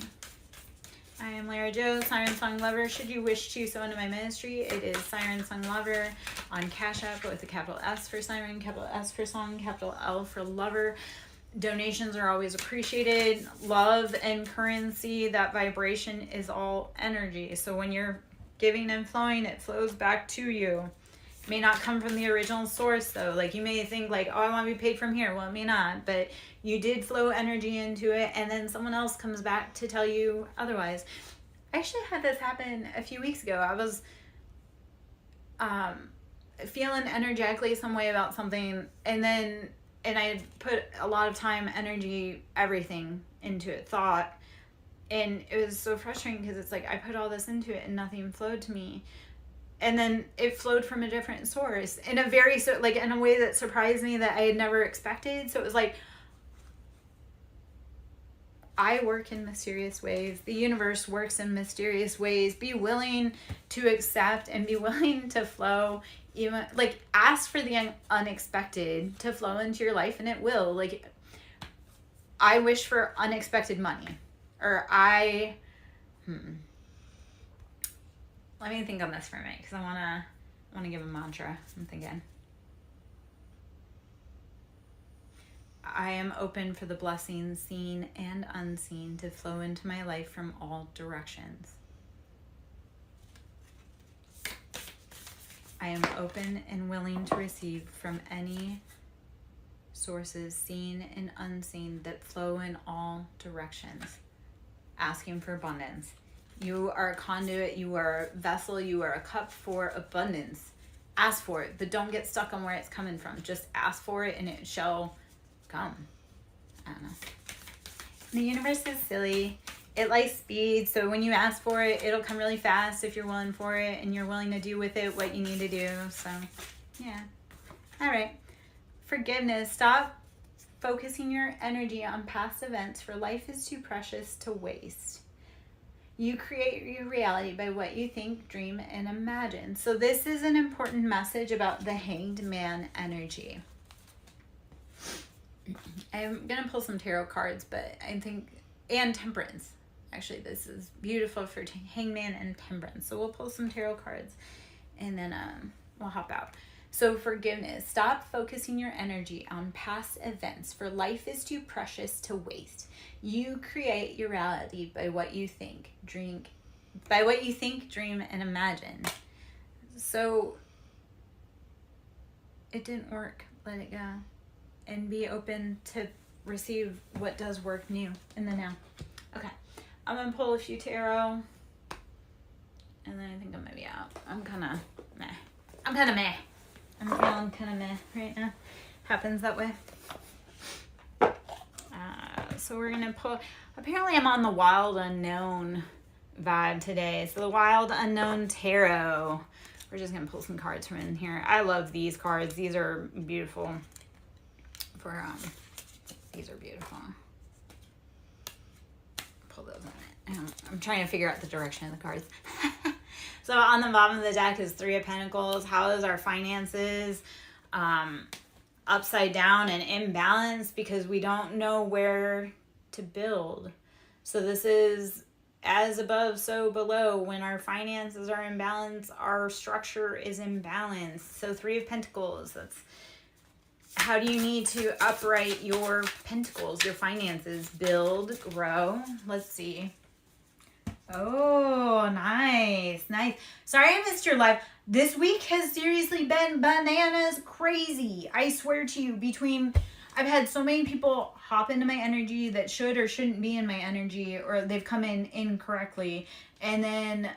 I am Lara Joe, SirenSong Lover. Should you wish to sow into my ministry, it is SirenSong Lover on Cash App with a capital S for Siren, capital S for Song, capital L for Lover. Donations are always appreciated. Love and currency, that vibration is all energy. So when you're giving and flowing, it flows back to you. It may not come from the original source though. Like you may think like, oh, I want to be paid from here. Well, it may not, but you did flow energy into it, and then someone else comes back to tell you otherwise. I actually had this happen a few weeks ago. I was feeling energetically some way about something, and I had put a lot of time, energy, everything into it, thought, and it was so frustrating because it's like I put all this into it and nothing flowed to me. And then it flowed from a different source in a in a way that surprised me that I had never expected. So it was like, I work in mysterious ways. The universe works in mysterious ways. Be willing to accept and be willing to flow. Even like ask for the unexpected to flow into your life, and it will. Like I wish for unexpected money, or let me think on this for a minute because I wanna give a mantra. I'm thinking. I am open for the blessings seen and unseen to flow into my life from all directions. I am open and willing to receive from any sources seen and unseen that flow in all directions. Asking for abundance. You are a conduit, you are a vessel, you are a cup for abundance. Ask for it, but don't get stuck on where it's coming from. Just ask for it and it shall come. I don't know. The universe is silly. It likes speed, so when you ask for it, it'll come really fast if you're willing for it and you're willing to do with it what you need to do. So, yeah. All right. Forgiveness. Stop focusing your energy on past events, for life is too precious to waste. You create your reality by what you think, dream, and imagine. So this is an important message about the Hanged Man energy. I'm going to pull some tarot cards, but I think, and Temperance. Actually, this is beautiful for Hangman and Temperance. So we'll pull some tarot cards and then we'll hop out. So forgiveness. Stop focusing your energy on past events, for life is too precious to waste. You create your reality by what you think, dream, and imagine. So it didn't work. Let it go. And be open to receive what does work new in the now. Okay. I'm going to pull a few tarot. And then I think I'm going to be out. I'm kind of meh. I'm feeling kind of meh right now. Happens that way. So we're going to pull. Apparently I'm on the Wild Unknown vibe today. So the Wild Unknown Tarot. We're just going to pull some cards from in here. I love these cards. These are beautiful. These are beautiful. Pull those in it. I'm trying to figure out the direction of the cards. So on the bottom of the deck is Three of Pentacles. How is our finances upside down and imbalanced because we don't know where to build. So this is as above, so below. When our finances are imbalanced, our structure is imbalanced. So Three of Pentacles, that's how do you need to upright your pentacles, your finances? Build, grow. Let's see. Oh, nice. Sorry I missed your live. This week has seriously been bananas crazy. I swear to you, I've had so many people hop into my energy that should or shouldn't be in my energy, or they've come in incorrectly. And then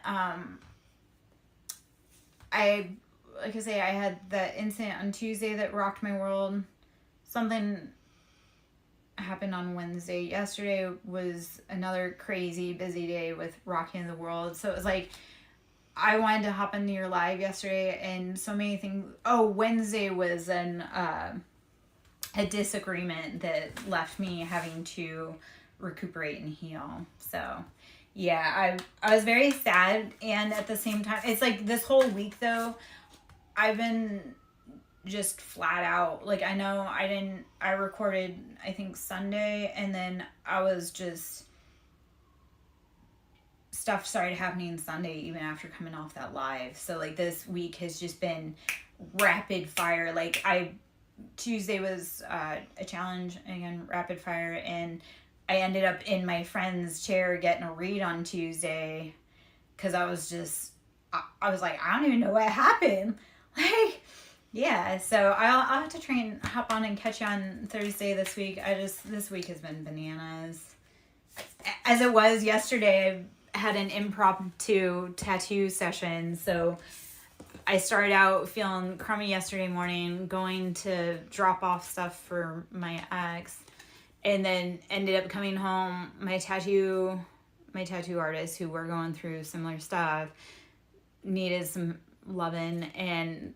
I had that incident on Tuesday that rocked my world. Something happened on Wednesday. Yesterday was another crazy busy day with rocking the world. So it was like, I wanted to hop into your live yesterday and so many things. Oh, Wednesday was a disagreement that left me having to recuperate and heal. So yeah, I was very sad. And at the same time, it's like this whole week though, I've been just flat out. Like, I know I recorded, I think Sunday, and then I was just stuff started happening Sunday even after coming off that live. So like this week has just been rapid fire. Like Tuesday was a challenge, again, rapid fire, and I ended up in my friend's chair getting a read on Tuesday because I was like, I don't even know what happened. Like, yeah, so I'll have to try and hop on and catch you on Thursday this week. This week has been bananas. As it was yesterday, I had an impromptu tattoo session, so I started out feeling crummy yesterday morning, going to drop off stuff for my ex, and then ended up coming home. My tattoo artist, who were going through similar stuff, needed some loving, and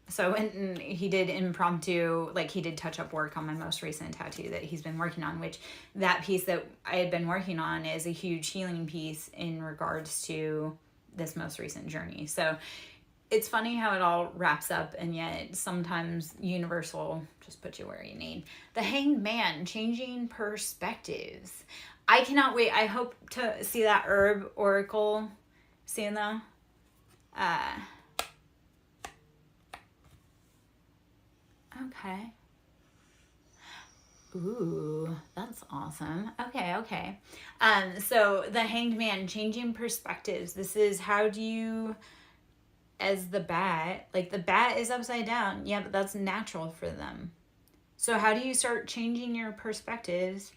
so I went and he did impromptu, like he did touch-up work on my most recent tattoo that he's been working on, which that piece that I had been working on is a huge healing piece in regards to this most recent journey. So it's funny how it all wraps up, and yet sometimes universal just puts you where you need. The Hanged Man, changing perspectives. I cannot wait. I hope to see that herb oracle soon though. Okay. Ooh, that's awesome. Okay. So the Hanged Man, changing perspectives. This is how do you, as the bat, like the bat is upside down. Yeah, but that's natural for them. So how do you start changing your perspectives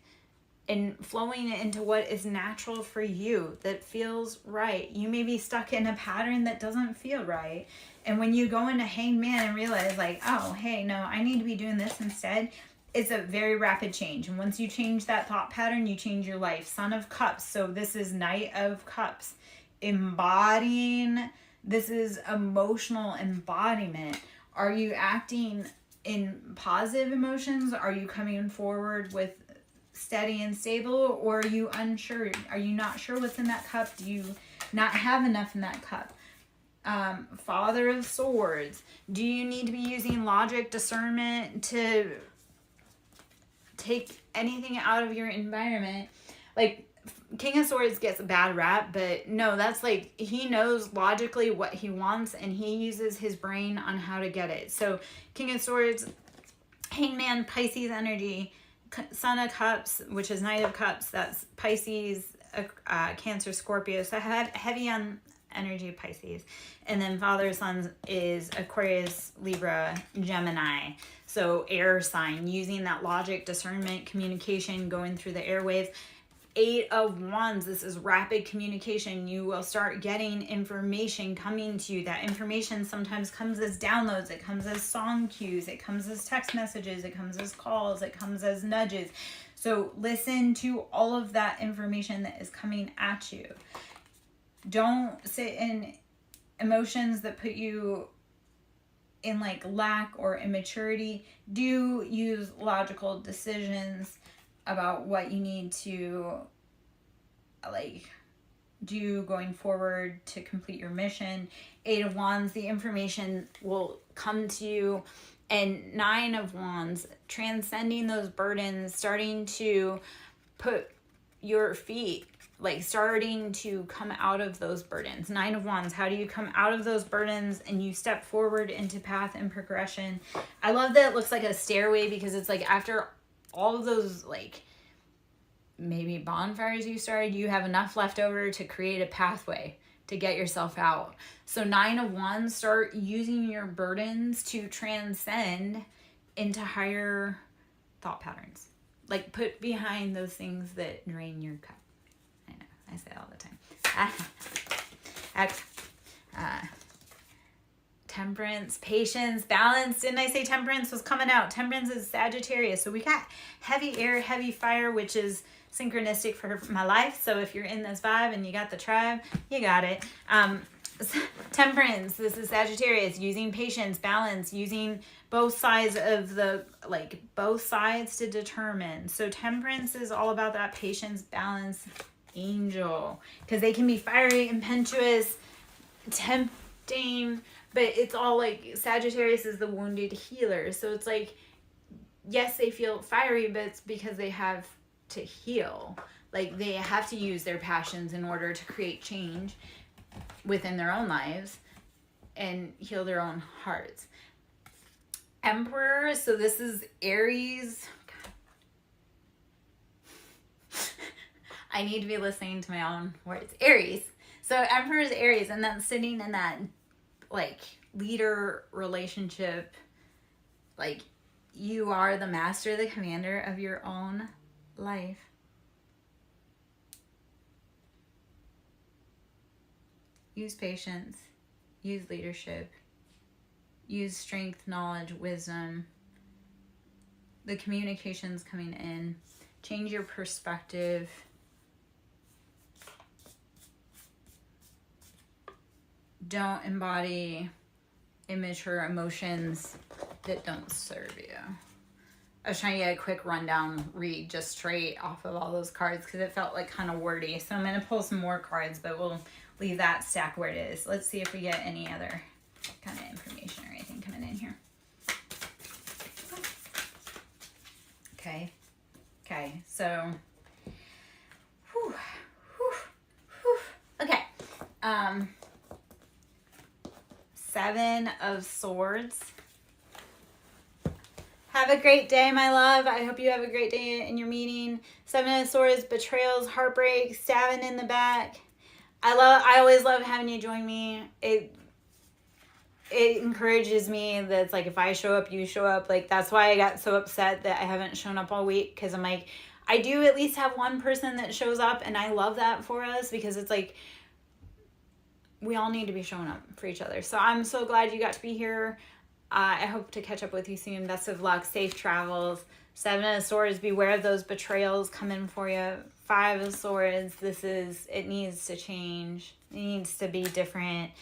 and flowing it into what is natural for you, that feels right? You may be stuck in a pattern that doesn't feel right. And when you go into Hanged Man and realize like, oh, hey, no, I need to be doing this instead, it's a very rapid change. And once you change that thought pattern, you change your life. Son of Cups. So this is Knight of Cups. Embodying, this is emotional embodiment. Are you acting in positive emotions? Are you coming forward with steady and stable? Or are you unsure? Are you not sure what's in that cup? Do you not have enough in that cup? Father of Swords. Do you need to be using logic, discernment to take anything out of your environment? Like King of Swords gets a bad rap, but no, that's like he knows logically what he wants and he uses his brain on how to get it. So King of Swords, Hangman, Pisces energy, Son of Cups, which is Knight of Cups, that's Pisces, Cancer, Scorpio. So I have heavy on energy of Pisces. And then Father of Sons is Aquarius, Libra, Gemini. So air sign, using that logic, discernment, communication, going through the airwaves. 8 of Wands, this is rapid communication. You will start getting information coming to you. That information sometimes comes as downloads. It comes as song cues. It comes as text messages. It comes as calls. It comes as nudges. So listen to all of that information that is coming at you. Don't sit in emotions that put you in like lack or immaturity. Do use logical decisions about what you need to like do going forward to complete your mission. 8 of Wands, the information will come to you. And 9 of Wands, transcending those burdens, starting to put your feet, like starting to come out of those burdens. 9 of Wands, how do you come out of those burdens and you step forward into path and progression? I love that it looks like a stairway because it's like after all of those like maybe bonfires you started, you have enough left over to create a pathway to get yourself out. So 9 of Wands, start using your burdens to transcend into higher thought patterns. Like put behind those things that drain your cup. I know, I say it all the time. Temperance, patience, balance. Didn't I say temperance was coming out? Temperance is Sagittarius. So we got heavy air, heavy fire, which is synchronistic for my life. So if you're in this vibe and you got the tribe, you got it. Temperance, this is Sagittarius, using patience, balance, using both sides of the, like both sides to determine. So temperance is all about that patience, balance, angel, because they can be fiery, impetuous, tempting, but it's all like Sagittarius is the wounded healer. So it's like, yes, they feel fiery, but it's because they have to heal. Like, they have to use their passions in order to create change within their own lives and heal their own hearts. Emperor, so this is Aries. I need to be listening to my own words. Aries. So Emperor is Aries, and that's sitting in that, like, leader relationship. Like, you are the master, the commander of your own life. Use patience. Use leadership. Use strength, knowledge, wisdom. The communication's coming in. Change your perspective. Don't embody immature emotions that don't serve you. I was trying to get a quick rundown read just straight off of all those cards because it felt like kind of wordy. So I'm going to pull some more cards, but we'll leave that stack where it is. Let's see if we get any other kind of information or anything coming in here. Okay, so okay. 7 of Swords. Have a great day, my love. I hope you have a great day in your meeting. 7 of Swords, betrayals, heartbreak, stabbing in the back. I always love having you join me. It encourages me that it's like, if I show up, you show up. Like, that's why I got so upset that I haven't shown up all week, because I'm like, I do at least have one person that shows up, and I love that for us, because it's like, we all need to be showing up for each other. So I'm so glad you got to be here. I hope to catch up with you soon. Best of luck. Safe travels. 7 of Swords. Beware of those betrayals coming for you. 5 of Swords. It needs to change. It needs to be different.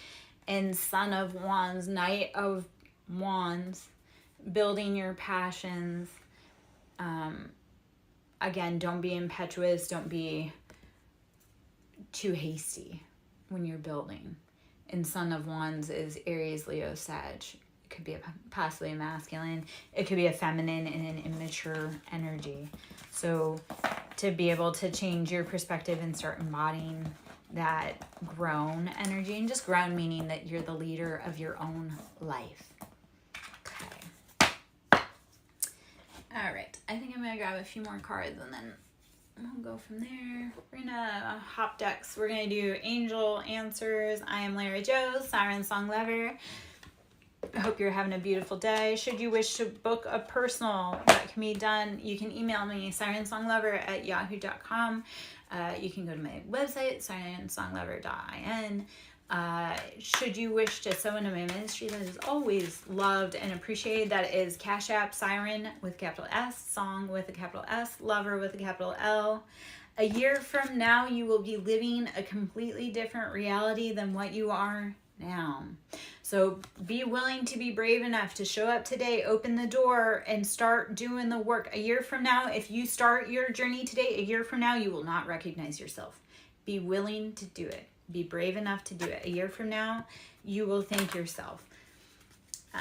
And Son of Wands. Knight of Wands. Building your passions. Again, don't be impetuous. Don't be too hasty when you're building. And Son of Wands is Aries, Leo, Sag. It could be possibly a masculine. It could be a feminine and an immature energy. So to be able to change your perspective and start embodying that grown energy, and just grown meaning that you're the leader of your own life. Okay. All right. I think I'm going to grab a few more cards and then we'll go from there. We're gonna hop decks. We're gonna do angel answers. I am Lara Joe, SirenSong lover. I hope you're having a beautiful day. Should you wish to book a personal, that can be done. You can email me, sirensonglover@yahoo.com. You can go to my website, sirensonglover.in. Should you wish to sow into my ministry, that is always loved and appreciated. That is Cash App, Siren with a capital S, Song with a capital S, Lover with a capital L. A year from now, you will be living a completely different reality than what you are now. So be willing to be brave enough to show up today, open the door, and start doing the work. A year from now, if you start your journey today, a year from now, you will not recognize yourself. Be willing to do it. Be brave enough to do it. A year from now, you will thank yourself. All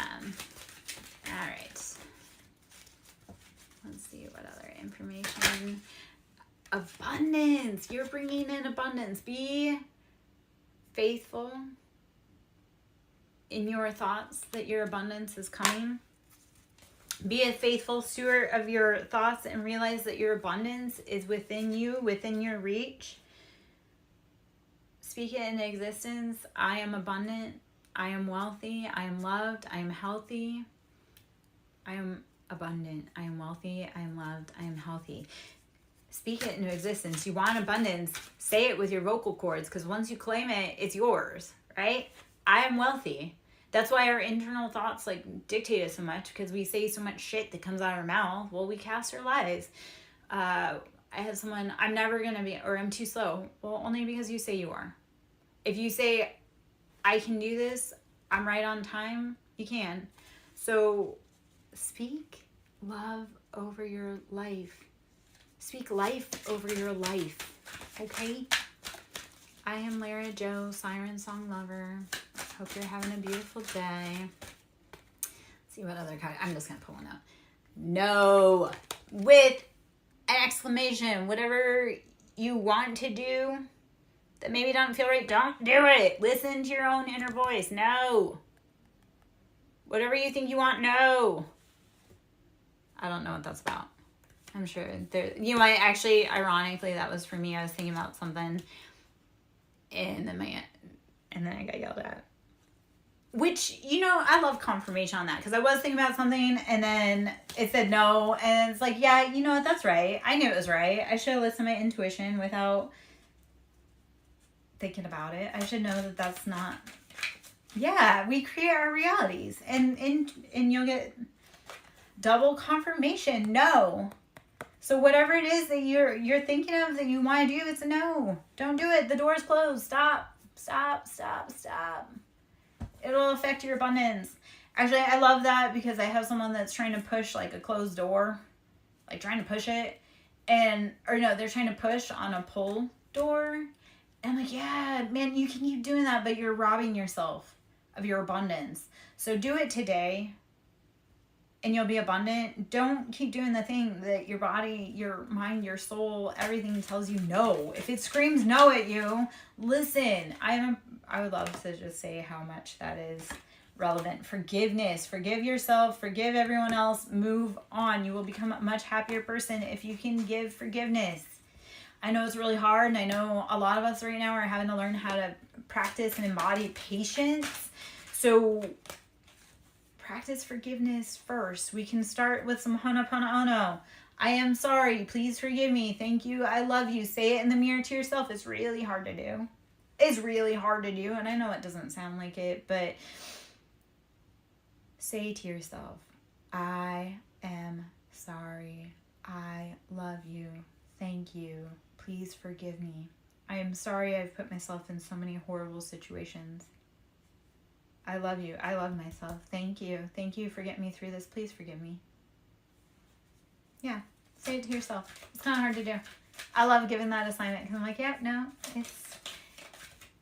right. Let's see what other information. Abundance. You're bringing in abundance. Be faithful in your thoughts that your abundance is coming. Be a faithful steward of your thoughts and realize that your abundance is within you, within your reach. Speak it into existence. I am abundant. I am wealthy. I am loved. I am healthy. I am abundant. I am wealthy. I am loved. I am healthy. Speak it into existence. You want abundance, say it with your vocal cords, because once you claim it, it's yours, right? I am wealthy. That's why our internal thoughts like dictate us so much, because we say so much shit that comes out of our mouth. Well, we cast our lies. I had someone, I'm never going to be, or I'm too slow. Well, only because you say you are. If you say, I can do this, I'm right on time, you can. So speak love over your life. Speak life over your life, okay? I am Lara Joe, SirenSong lover. Hope you're having a beautiful day. Let's see what other card. I'm just going to pull one out. No, with an exclamation, whatever you want to do that maybe don't feel right, don't do it. Listen to your own inner voice. No. Whatever you think you want, no. I don't know what that's about. I'm sure there, you might actually, ironically, that was for me. I was thinking about something and then I got yelled at. Which, I love confirmation on that, because I was thinking about something and then it said no, and it's like, yeah, you know what, that's right. I knew it was right. I should have listened to my intuition without thinking about it. I should know that that's not. Yeah, we create our realities, and you'll get double confirmation. No. So whatever it is that you're thinking of that you want to do, it's a no. Don't do it. The door's closed. Stop. Stop. Stop. Stop. It'll affect your abundance. Actually, I love that, because I have someone that's trying to push like a closed door, like trying to push it, they're trying to push on a pull door. And I'm like, yeah, man, you can keep doing that, but you're robbing yourself of your abundance. So do it today and you'll be abundant. Don't keep doing the thing that your body, your mind, your soul, everything tells you no. If it screams no at you, listen. I would love to just say how much that is relevant. Forgiveness. Forgive yourself. Forgive everyone else. Move on. You will become a much happier person if you can give forgiveness. I know it's really hard, and I know a lot of us right now are having to learn how to practice and embody patience. So practice forgiveness first. We can start with some Ho'oponopono. I am sorry. Please forgive me. Thank you. I love you. Say it in the mirror to yourself. It's really hard to do. It's really hard to do, and I know it doesn't sound like it, but say to yourself, I am sorry. I love you. Thank you. Please forgive me. I am sorry I've put myself in so many horrible situations. I love you. I love myself. Thank you. Thank you for getting me through this. Please forgive me. Yeah. Say it to yourself. It's kind of hard to do. I love giving that assignment, because I'm like, yeah, no, it's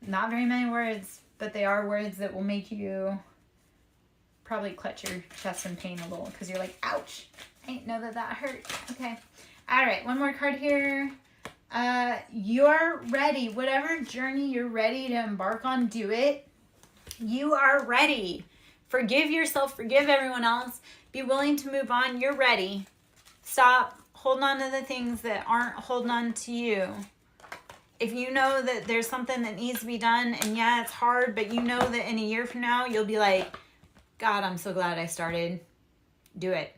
not very many words, but they are words that will make you probably clutch your chest in pain a little, because you're like, ouch. I didn't know that hurt. Okay. All right. One more card here. You're ready. Whatever journey you're ready to embark on, do it. You are ready. Forgive yourself. Forgive everyone else. Be willing to move on. You're ready. Stop holding on to the things that aren't holding on to you. If you know that there's something that needs to be done, and yeah, it's hard, but you know that in a year from now, you'll be like, God, I'm so glad I started. Do it.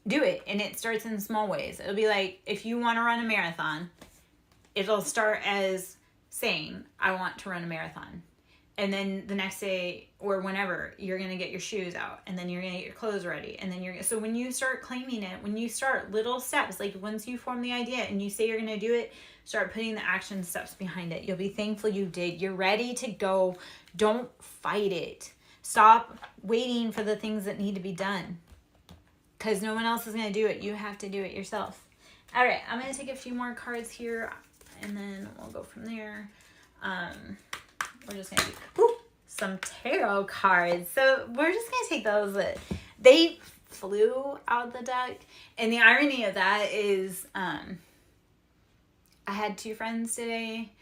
Do it. And it starts in small ways. It'll be like, if you want to run a marathon, it'll start as saying, I want to run a marathon. And then the next day or whenever, you're going to get your shoes out, and then you're going to get your clothes ready. And then so when you start claiming it, when you start little steps, like once you form the idea and you say you're going to do it, start putting the action steps behind it. You'll be thankful you did. You're ready to go. Don't fight it. Stop waiting for the things that need to be done, because no one else is going to do it. You have to do it yourself. All right. I'm going to take a few more cards here, and then we'll go from there. We're just going to do some tarot cards. So we're just going to take those that they flew out of the deck. And the irony of that is I had two friends today,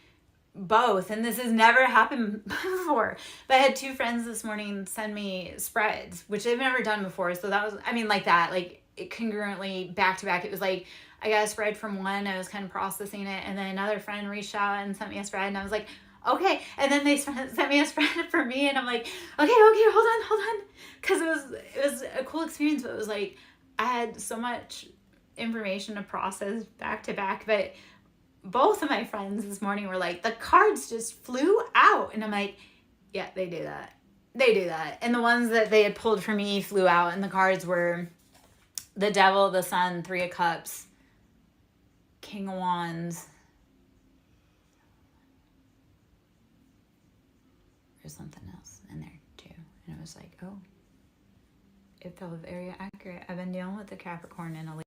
both, and this has never happened before, but I had two friends this morning send me spreads, which they've never done before. So that was, like that, like it congruently back to back. It was like, I got a spread from one, I was kind of processing it, and then another friend reached out and sent me a spread, and I was like, okay. And then they sent me a spread for me, and I'm like, okay, hold on. Because it was a cool experience, but it was like, I had so much information to process back to back. But both of my friends this morning were like, the cards just flew out. And I'm like, yeah, they do that. And the ones that they had pulled for me flew out, and the cards were the Devil, the Sun, Three of Cups, King of Wands. There's something else in there too. And it was like, oh, it felt very accurate. I've been dealing with the Capricorn and a